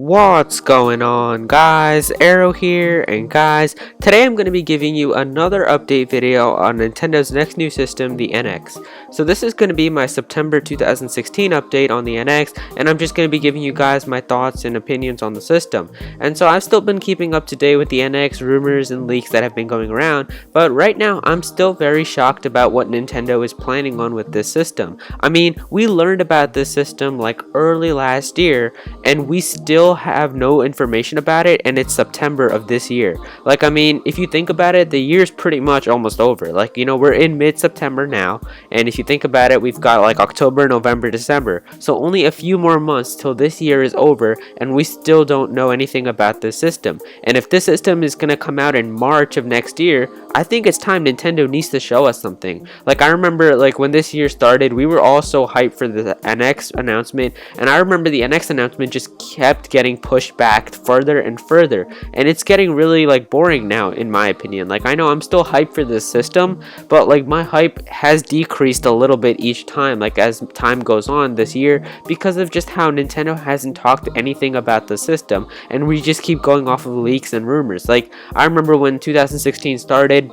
What's going on, guys? Aero here, and guys, today I'm going to be giving you another update video on Nintendo's next new system, the NX. So this is going to be my September 2016 update on the NX, and I'm just going to be giving you guys my thoughts and opinions on the system. And so I've still been keeping up to date with the NX rumors and leaks that have been going around, but right now I'm still very shocked about what Nintendo is planning on with this system. I mean, we learned about this system like early last year, and we still have no information about it, and it's September of this year. Like, I mean, if you think about it, the year's pretty much almost over. Like, you know, we're in mid-September now, and if you think about it, we've got like October, November, December, so only a few more months till this year is over, and we still don't know anything about this system. And if this system is gonna come out in March of next year, I think it's time Nintendo needs to show us something. Like, I remember like when this year started, we were all so hyped for the NX announcement, and I remember the NX announcement just kept getting pushed back further and further, and it's getting really like boring now, in my opinion. Like, I know I'm still hyped for this system, but like my hype has decreased a little bit each time, like as time goes on this year, because of just how Nintendo hasn't talked anything about the system, and we just keep going off of leaks and rumors. Like, I remember when 2016 started,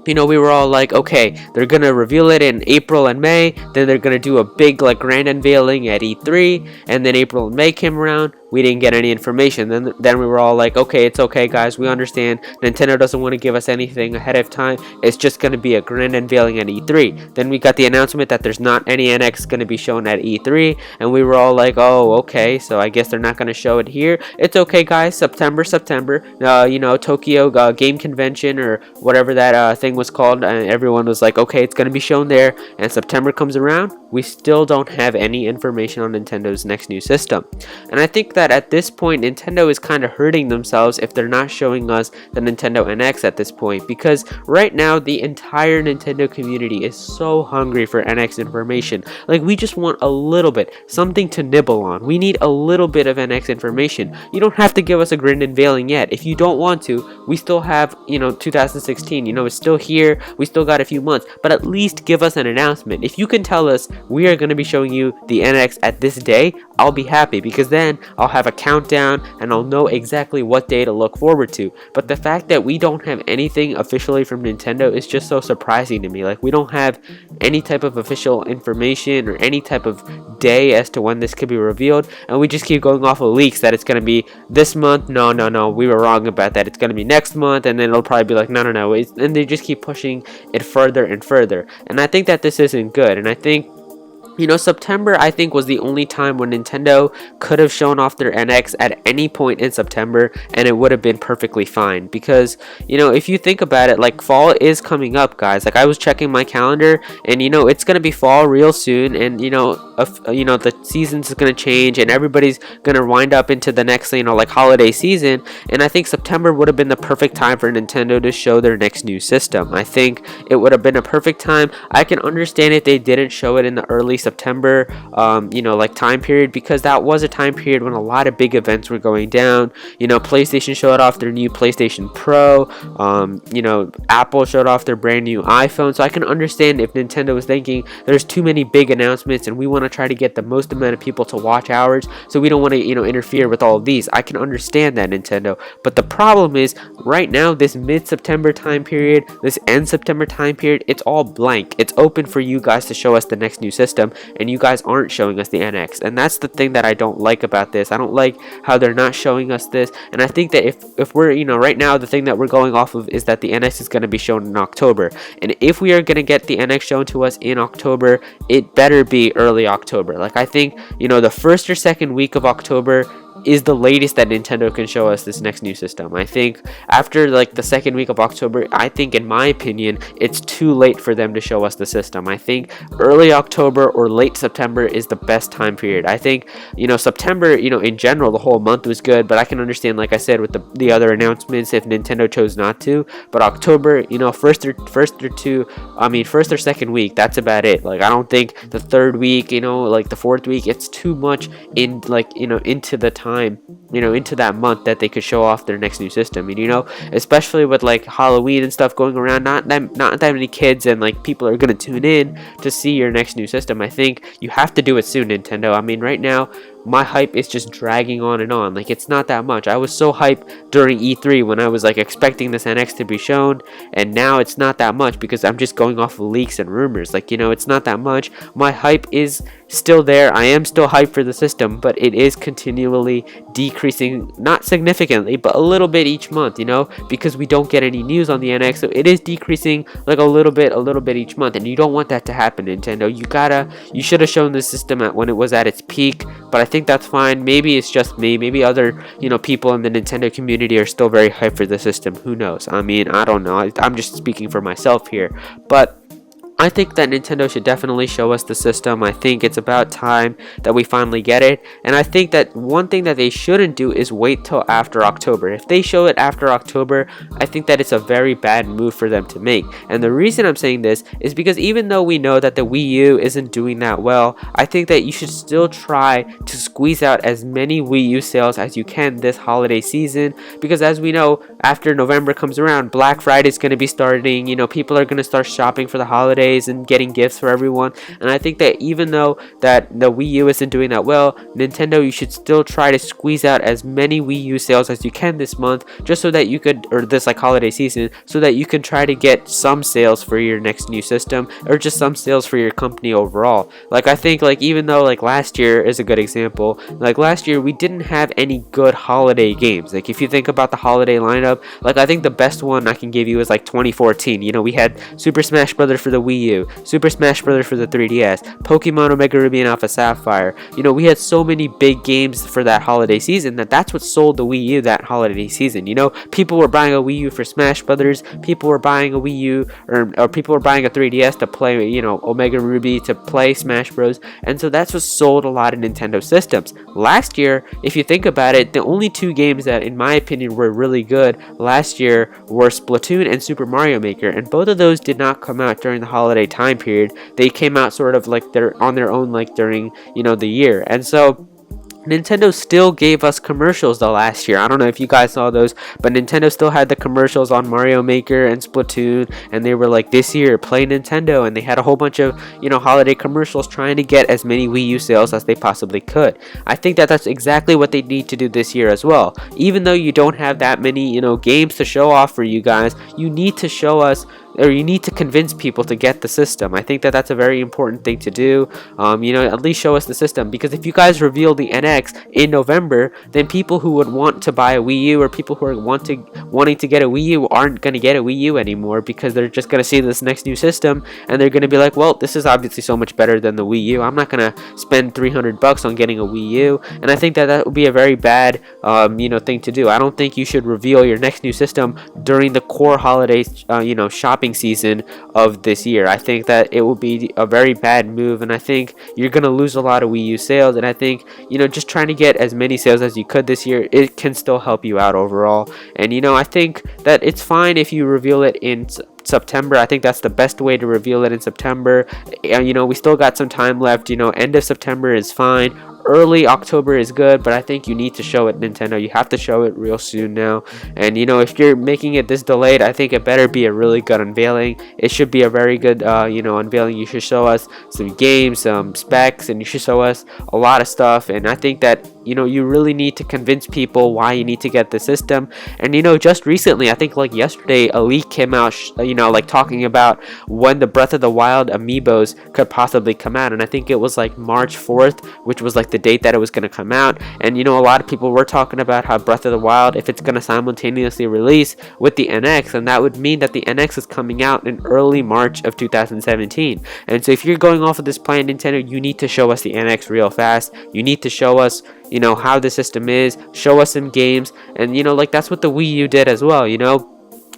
you know, we were all like, okay, they're gonna reveal it in April and May, then they're gonna do a big like grand unveiling at E3, and then April and May came around, we didn't get any information. Then we were all like, okay, it's okay, guys, we understand Nintendo doesn't want to give us anything ahead of time, it's just going to be a grand unveiling at E3. Then we got the announcement that there's not any NX going to be shown at E3, and we were all like, oh, okay, so I guess they're not going to show it here. It's okay, guys, September, you know, Tokyo Game Convention or whatever that thing was called, and everyone was like, okay, it's going to be shown there. And September comes around, we still don't have any information on Nintendo's next new system. And I think that at this point, Nintendo is kind of hurting themselves if they're not showing us the Nintendo NX at this point, because right now the entire Nintendo community is so hungry for NX information. Like, we just want a little bit, something to nibble on. We need a little bit of NX information. You don't have to give us a grand unveiling yet. If you don't want to, we still have, you know, 2016, you know, it's still here, we still got a few months, but at least give us an announcement. If you can tell us we are going to be showing you the NX at this day, I'll be happy, because then I'll have a countdown and I'll know exactly what day to look forward to. But the fact that we don't have anything officially from Nintendo is just so surprising to me. Like, we don't have any type of official information or any type of day as to when this could be revealed, and we just keep going off of leaks that it's going to be this month. No, we were wrong about that, it's going to be next month, and then it'll probably be like, no, and they just keep pushing it further and further. And I think that this isn't good, and I think, you know, September, I think, was the only time when Nintendo could have shown off their NX at any point in September, and it would have been perfectly fine. Because, you know, if you think about it, like, fall is coming up, guys. Like, I was checking my calendar, and, you know, it's going to be fall real soon, and, you know, the season's going to change, and everybody's going to wind up into the next, you know, like, holiday season, and I think September would have been the perfect time for Nintendo to show their next new system. I think it would have been a perfect time. I can understand if they didn't show it in the early September, you know, like, time period, because that was a time period when a lot of big events were going down. You know, PlayStation showed off their new PlayStation Pro, you know, Apple showed off their brand new iPhone, so I can understand if Nintendo was thinking there's too many big announcements and we want to try to get the most amount of people to watch ours, so we don't want to, you know, interfere with all of these. I can understand that, Nintendo, but the problem is right now, this mid-September time period, this end September time period, it's all blank. It's open for you guys to show us the next new system, and you guys aren't showing us the NX, and that's the thing that I don't like about this. I don't like how they're not showing us this, and I think that if we're, you know, right now the thing that we're going off of is that the NX is going to be shown in October, and if we are going to get the NX shown to us in October, it better be early October. Like, I think, you know, the first or second week of October is the latest that Nintendo can show us this next new system. I think after like the second week of October, I think, in my opinion, it's too late for them to show us the system. I think early October or late September is the best time period. I think, you know, September, you know, in general, the whole month was good, but I can understand, like I said, with the other announcements if Nintendo chose not to. But October, you know, first or second week, that's about it. Like, I don't think the third week, you know, like the fourth week, it's too much in, like, you know, into the time time, you know, into that month that they could show off their next new system. And, you know, especially with like Halloween and stuff going around, not that many kids and like people are gonna tune in to see your next new system. I think you have to do it soon, Nintendo. I mean, right now my hype is just dragging on and on. Like, it's not that much. I was so hyped during E3 when I was like expecting this NX to be shown, and now it's not that much because I'm just going off of leaks and rumors. Like, it's not that much. My hype is still there. I am still hyped for the system, but it is continually decreasing, not significantly, but a little bit each month, because we don't get any news on the NX, so it is decreasing like a little bit each month, and you don't want that to happen, Nintendo. You should have shown the system when it was at its peak, but I think that's fine. Maybe it's just me. Maybe other, people in the Nintendo community are still very hyped for the system. Who knows? I mean, I don't know. I'm just speaking for myself here, but I think that Nintendo should definitely show us the system. I think it's about time that we finally get it. And I think that one thing that they shouldn't do is wait till after October. If they show it after October, I think that it's a very bad move for them to make. And the reason I'm saying this is because even though we know that the Wii U isn't doing that well, I think that you should still try to squeeze out as many Wii U sales as you can this holiday season. Because as we know, after November comes around, Black Friday is going to be starting. People are going to start shopping for the holidays and getting gifts for everyone. And I think that even though that the Wii U isn't doing that well, Nintendo, you should still try to squeeze out as many Wii U sales as you can this month, just so that you could, or this like holiday season, so that you can try to get some sales for your next new system, or just some sales for your company overall. Like, I think, like, even though like last year is a good example, like last year we didn't have any good holiday games. Like, if you think about the holiday lineup, like I think the best one I can give you is like 2014. We had Super Smash Bros. For the Wii U, Super Smash Bros. For the 3DS, Pokemon Omega Ruby and Alpha Sapphire. We had so many big games for that holiday season that's what sold the Wii U that holiday season. People were buying a Wii U for Smash Brothers, people were buying a Wii U, or people were buying a 3DS to play, Omega Ruby to play Smash Bros. And so that's what sold a lot of Nintendo systems. Last year, if you think about it, the only two games that, in my opinion, were really good last year were Splatoon and Super Mario Maker, and both of those did not come out during the holiday time period. They came out sort of like they're on their own, like during the year. And so Nintendo still gave us commercials the last year. I don't know if you guys saw those, but Nintendo still had the commercials on Mario Maker and Splatoon, and they were like, this year, play Nintendo, and they had a whole bunch of, holiday commercials trying to get as many Wii U sales as they possibly could. I think that that's exactly what they need to do this year as well. Even though you don't have that many, games to show off for you guys, you need to show us, or you need to convince people to get the system. I think that that's a very important thing to do. At least show us the system, because if you guys reveal the NX in November, then people who would want to buy a Wii U, or people who are wanting to get a Wii U, aren't going to get a Wii U anymore, because they're just going to see this next new system and they're going to be like, well, this is obviously so much better than the Wii U. I'm not going to spend $300 on getting a Wii U. And I think that that would be a very bad thing to do. I don't think you should reveal your next new system during the core holiday shopping season of this year. I think that it will be a very bad move, and I think you're going to lose a lot of Wii U sales. And I think just trying to get as many sales as you could this year, it can still help you out overall. And I think that it's fine if you reveal it in September. I think that's the best way to reveal it in September. We still got some time left. End of September is fine. Early October is good, but I think you need to show it, Nintendo. You have to show it real soon now. And if you're making it this delayed, I think it better be a really good unveiling. It should be a very good unveiling. You should show us some games, some specs, and you should show us a lot of stuff. And I think that you really need to convince people why you need to get the system. And just recently, I think like yesterday, a leak came out talking about when the Breath of the Wild amiibos could possibly come out, and I think it was like March 4th, which was like the date that it was going to come out. And a lot of people were talking about how Breath of the Wild, if it's going to simultaneously release with the NX, and that would mean that the NX is coming out in early March of 2017. And so if you're going off of this plan, Nintendo, you need to show us the NX real fast. You need to show us how the system is, show us some games. And that's what the Wii U did as well.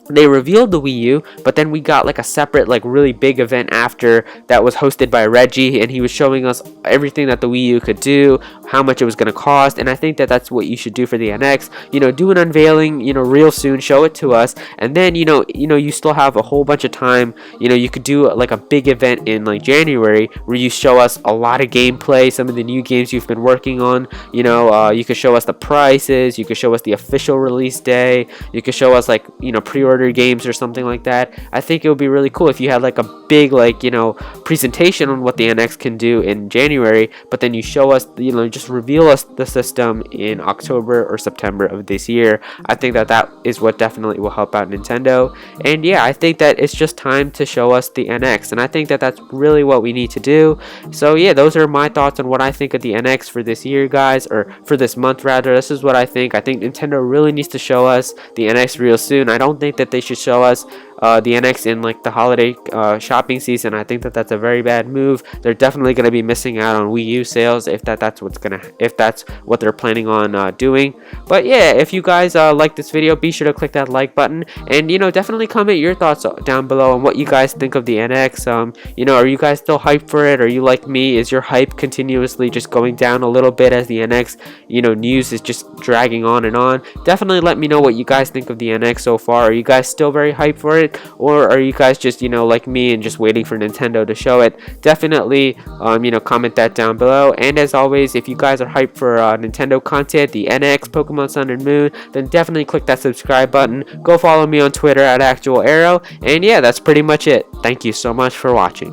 They revealed the Wii U, but then we got like a separate, like really big event after that was hosted by Reggie, and he was showing us everything that the Wii U could do, how much it was going to cost. And I think that that's what you should do for the NX. Do an unveiling, real soon, show it to us, and then you still have a whole bunch of time. You could do like a big event in like January where you show us a lot of gameplay, some of the new games you've been working on. You could show us the prices, you could show us the official release day, you could show us like pre-order pre-order games or something like that. I think it would be really cool if you had like a big, like, you know, presentation on what the NX can do in January, but then you show us, you know, just reveal us the system in October or September of this year. I think that that is what definitely will help out Nintendo. And yeah, I think that it's just time to show us the NX, and I think that that's really what we need to do. So yeah, those are my thoughts on what I think of the NX for this year, guys, or for this month rather. This is what I think. I think Nintendo really needs to show us the NX real soon. I don't think that they should show us the NX in like the holiday shopping season. I think that that's a very bad move. They're definitely going to be missing out on Wii U sales if that's what they're planning on doing. But yeah, if you guys like this video, be sure to click that like button, and you know, definitely comment your thoughts down below on what you guys think of the NX. You know, are you guys still hyped for it? Are you like me? Is your hype continuously just going down a little bit as the NX, you know, news is just dragging on and on? Definitely let me know what you guys think of the NX so far. Are you guys still very hyped for it, or are you guys just, you know, like me and just waiting for Nintendo to show it? Definitely you know, comment that down below. And as always, if you guys are hyped for Nintendo content, the NX, Pokemon Sun and Moon, then definitely click that subscribe button. Go follow me on Twitter at Aero, and yeah, that's pretty much it. Thank you so much for watching.